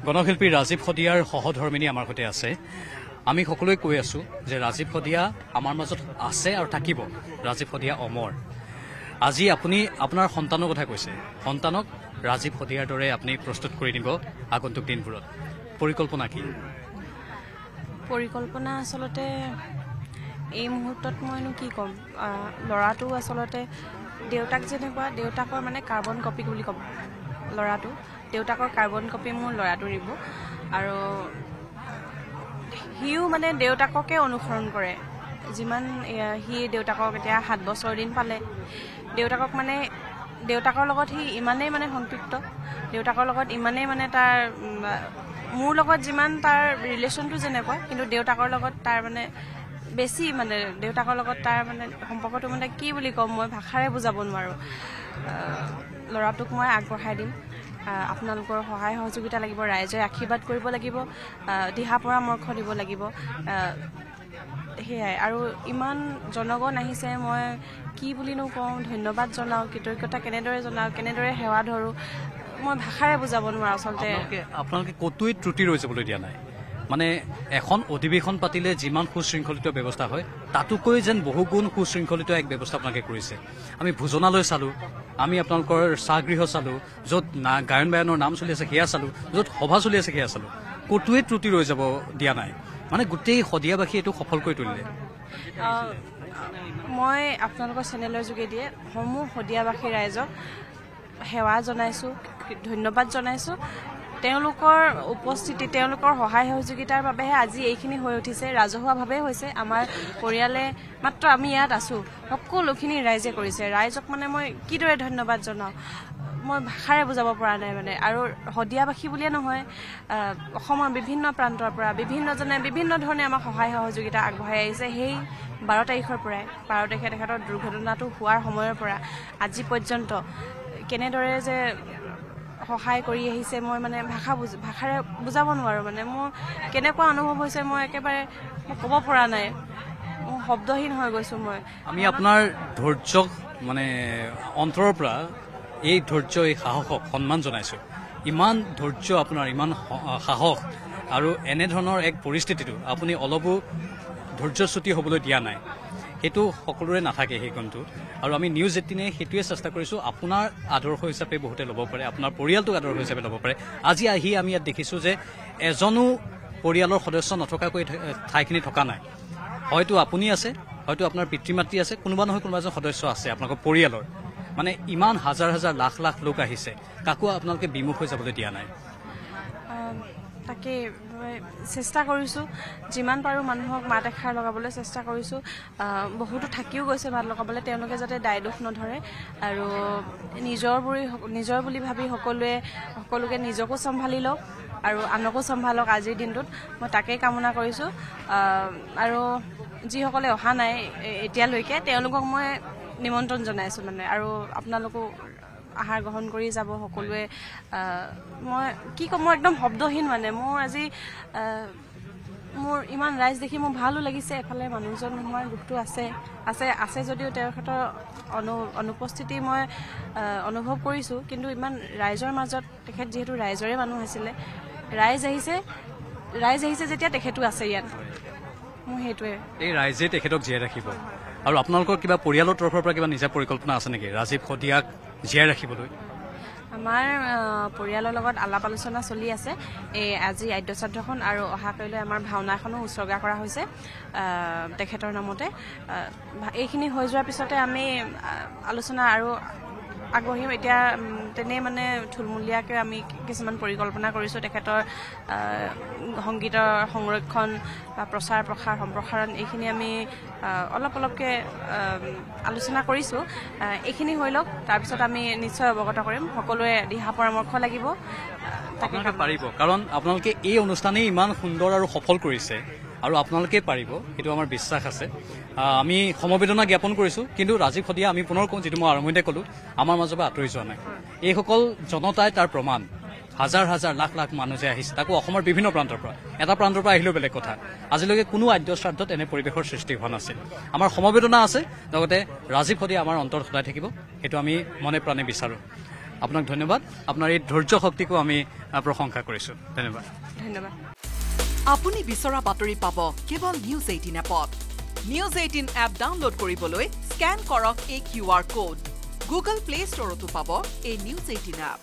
গণশিল্পী ৰাজীৱ শদিয়াৰ সহধৰ্মিনী আমাৰ সৈতে আছে। আমি সকলোৱে কৈ আছো যে ৰাজীৱ শদিয়া আমাৰ মাজত আছে আৰু থাকিব। ৰাজীৱ শদিয়া অমৰ। আজি আপুনি আপোনাৰ সন্তানৰ কথা কৈছে, সন্তানক ৰাজীৱ শদিয়াৰ দৰে আপুনি প্ৰস্তুত কৰি দিব আগন্তুক দিনবোৰত। পৰিকল্পনা কি? পৰিকল্পনা আচলতে এই মুহূৰ্তত মইনো কি ক'ম, ল'ৰাটো আচলতে দেউতাক যেনেকুৱা, দেউতাকৰ মানে কাৰ্বন কপি বুলি ক'ম। ল'ৰাটো দেউতাকৰ কাৰ্বন কপি মোৰ ল'ৰাটো নিব, আৰু সিও মানে দেউতাককে অনুসৰণ কৰে। যিমান সি দেউতাকক এতিয়া 7 বছৰ দিন পালে, দেউতাকক মানে দেউতাকৰ লগত সি ইমানেই মানে সংপৃক্ত, দেউতাকৰ লগত ইমানেই মানে তাৰ মোৰ লগত যিমান তাৰ ৰিলেশ্যনটো যেনেকুৱা, কিন্তু দেউতাকৰ লগত তাৰ মানে বেছি, মানে দেউতাকৰ লগত তাৰ মানে সম্পৰ্কটো মানে কি বুলি ক'ম, মই ভাষাৰে বুজাব নোৱাৰোঁ। ল'ৰাটোক মই আগবঢ়াই দিম। আপোনালোকৰ সহায় সহযোগিতা লাগিব, ৰাইজে আশীৰ্বাদ কৰিব লাগিব, দিহা পৰামৰ্শ দিব লাগিব। সেয়াই। আৰু ইমান জনগণ আহিছে, মই কি বুলিনো কওঁ, ধন্যবাদ জনাওঁ, কৃতজ্ঞতা কেনেদৰে জনাওঁ, কেনেদৰে সেৱা ধৰোঁ, মই ভাষাৰে বুজাব নোৱাৰোঁ। আচলতে আপোনালোকে ক'তোৱে ত্ৰুটি ৰৈ যাবলৈ দিয়া নাই। মানে এখন অধিৱেশন পাতিলে যিমান সুশৃংখলিত ব্যৱস্থা হয়, তাতোকৈ যেন বহুগুণ সুশৃংখলিত এক ব্যৱস্থা আপোনালোকে কৰিছে। আমি ভোজনালয় চালোঁ, আমি আপোনালোকৰ চাহগৃহ চালোঁ, য'ত গায়ন বায়নৰ নাম চলি আছে সেয়া চালোঁ, য'ত সভা চলি আছে সেয়া চালোঁ। ক'তোৱে ত্ৰুটি ৰৈ যাব দিয়া নাই। মানে গোটেই শদিয়াবাসী এইটো সফল কৰি তুলিলে। মই আপোনালোকৰ চেনেলৰ যোগেদিয়ে সমূহ শদিয়াবাসী ৰাইজক সেৱা জনাইছোঁ, ধন্যবাদ জনাইছোঁ। তেওঁলোকৰ উপস্থিতি, তেওঁলোকৰ সহায় সহযোগিতাৰ বাবেহে আজি এইখিনি হৈ উঠিছে। ৰাজহুৱাভাৱে হৈছে। আমাৰ পৰিয়ালে মাত্ৰ আমি ইয়াত আছোঁ, সকলোখিনি ৰাইজে কৰিছে। ৰাইজক মানে মই কিদৰে ধন্যবাদ জনাওঁ, মই ভাষাৰে বুজাব পৰা নাই মানে। আৰু শদিয়াবাসী বুলিয়ে নহয়, অসমৰ বিভিন্ন প্ৰান্তৰ পৰা বিভিন্নজনে বিভিন্ন ধৰণে আমাক সহায় সহযোগিতা আগবঢ়াই আহিছে। সেই 12 তাৰিখৰ পৰাই, 12 তাৰিখে তেখেতৰ দুৰ্ঘটনাটো হোৱাৰ সময়ৰ পৰা আজি পৰ্যন্ত কেনেদৰে যে সহায় কৰি আহিছে, মই মানে ভাষাৰে বুজাব নোৱাৰোঁ। মানে মোৰ কেনেকুৱা অনুভৱ হৈছে, মই একেবাৰে ক'ব পৰা নাই, মই শব্দহীন হৈ গৈছোঁ। আমি আপোনাৰ ধৈৰ্যক মানে অন্তৰৰ পৰা এই ধৈৰ্য, এই সাহসক সন্মান জনাইছোঁ। ইমান ধৈৰ্য আপোনাৰ, ইমান সাহস, আৰু এনেধৰণৰ এক পৰিস্থিতিটো আপুনি অলপো ধৈৰ্যচ্যুতি হ'বলৈ দিয়া নাই। সেইটো সকলোৰে নাথাকে সেই গুণটো। আৰু আমি নিউজ 18 সেইটোৱে চেষ্টা কৰিছোঁ, আপোনাৰ আদৰ্শ হিচাপে বহুতে ল'ব পাৰে, আপোনাৰ পৰিয়ালটোক আদৰ্শ হিচাপে ল'ব পাৰে। আজি আহি আমি ইয়াত দেখিছোঁ যে এজনো পৰিয়ালৰ সদস্য নথকাকৈ ঠাইখিনি থকা নাই। হয়তো আপুনি আছে, হয়তো আপোনাৰ পিতৃ মাতৃ আছে, কোনোবা নহয় কোনোবা এজন সদস্য আছে আপোনালোকৰ পৰিয়ালৰ। মানে ইমান হাজাৰ হাজাৰ লাখ লাখ লোক আহিছে, কাকো আপোনালোকে বিমুখ হৈ যাবলৈ দিয়া নাই। তাকে চেষ্টা কৰিছোঁ, যিমান পাৰোঁ মানুহক মাত এষাৰ লগাবলৈ চেষ্টা কৰিছোঁ। বহুতো থাকিও গৈছে মাত লগাবলৈ, তেওঁলোকে যাতে দায় দোষ নধৰে, আৰু নিজৰ বুলি ভাবি সকলোকে নিজকো চম্ভালি লওক আৰু আনকো চম্ভালক আজিৰ দিনটোত, মই তাকেই কামনা কৰিছোঁ। আৰু যিসকলে অহা নাই এতিয়ালৈকে, তেওঁলোকক মই নিমন্ত্ৰণ জনাইছোঁ মানে, আৰু আপোনালোকো আহাৰ গ্ৰহণ কৰি যাব সকলোৱে। মই কি ক'ম, মই একদম শব্দহীন। মানে মোৰ আজি মোৰ ইমান ৰাইজ দেখি মোৰ ভালো লাগিছে। এফালে মানুহজন নোহোৱাৰ দুখটো আছে যদিও তেখেতৰ অনুপস্থিতি মই অনুভৱ কৰিছোঁ, কিন্তু ইমান ৰাইজৰ মাজত তেখেত যিহেতু ৰাইজৰে মানুহ আছিলে, ৰাইজ আহিছে যেতিয়া তেখেতো আছে ইয়াত। মোৰ সেইটোৱে, এই ৰাইজে তেখেতক জীয়াই ৰাখিব। আৰু আপোনালোকৰ কিবা পৰিয়ালৰ তৰফৰ পৰা কিবা নিজা পৰিকল্পনা আছে নেকি ৰাজীৱ শদিয়াক জীয়াই ৰাখিবলৈ? আমাৰ পৰিয়ালৰ লগত আলাপ আলোচনা চলি আছে। আজি আদ্য শ্ৰাদ্ধখন আৰু অহাকাইলৈ আমাৰ ভাওনা এখনো উৎসৰ্গা কৰা হৈছে তেখেতৰ নামতে। এইখিনি হৈ যোৱাৰ পিছতে আমি আলোচনা আৰু আগবাঢ়িম। এতিয়া তেনেই মানে থুলমূলীয়াকৈ আমি কিছুমান পৰিকল্পনা কৰিছোঁ। তেখেতৰ সংগীতৰ সংৰক্ষণ বা প্ৰচাৰ প্ৰসাৰ সম্প্ৰসাৰণ, এইখিনি আমি অলপকৈ আলোচনা কৰিছোঁ। এইখিনি হৈ লওক, তাৰপিছত আমি নিশ্চয় অৱগত কৰিম। সকলোৱে দিহা পৰামৰ্শ লাগিব, তাকে পাৰিব। কাৰণ আপোনালোকে এই অনুষ্ঠানেই ইমান সুন্দৰ আৰু সফল কৰিছে, আৰু আপোনালোকে পাৰিব, সেইটো আমাৰ বিশ্বাস আছে। আমি সমবেদনা জ্ঞাপন কৰিছোঁ, কিন্তু ৰাজীৱ শদিয়া আমি পুনৰ কওঁ, যিটো মই আৰম্ভণিতে ক'লোঁ, আমাৰ মাজৰ পৰা আঁতৰি যোৱা নাই। এইসকল জনতাই তাৰ প্ৰমাণ। হাজাৰ হাজাৰ লাখ লাখ মানুহ যে আহিছে, তাকো অসমৰ বিভিন্ন প্ৰান্তৰ পৰা। এটা প্ৰান্তৰ পৰা আহিলেও বেলেগ কথা। আজিলৈকে কোনো আদ্য শ্ৰাদ্ধত এনে পৰিৱেশৰ সৃষ্টি হোৱা নাছিল। আমাৰ সমবেদনা আছে, লগতে ৰাজীৱ শদিয়া আমাৰ অন্তৰত সদায় থাকিব, সেইটো আমি মনে প্ৰাণে বিচাৰোঁ। আপোনাক ধন্যবাদ। আপোনাৰ এই ধৈৰ্য শক্তিকো আমি প্ৰশংসা কৰিছোঁ। ধন্যবাদ। ধন্যবাদ। আপুনি বিচৰা বাতৰি পাব কেৱল নিউজ 18 এপত। নিউজ 18 এপ ডাউনলোড কৰিবলৈ স্কেন কৰক এই QR কোড। গুগল প্লে ষ্টৰতো পাব এই নিউজ 18 এপ।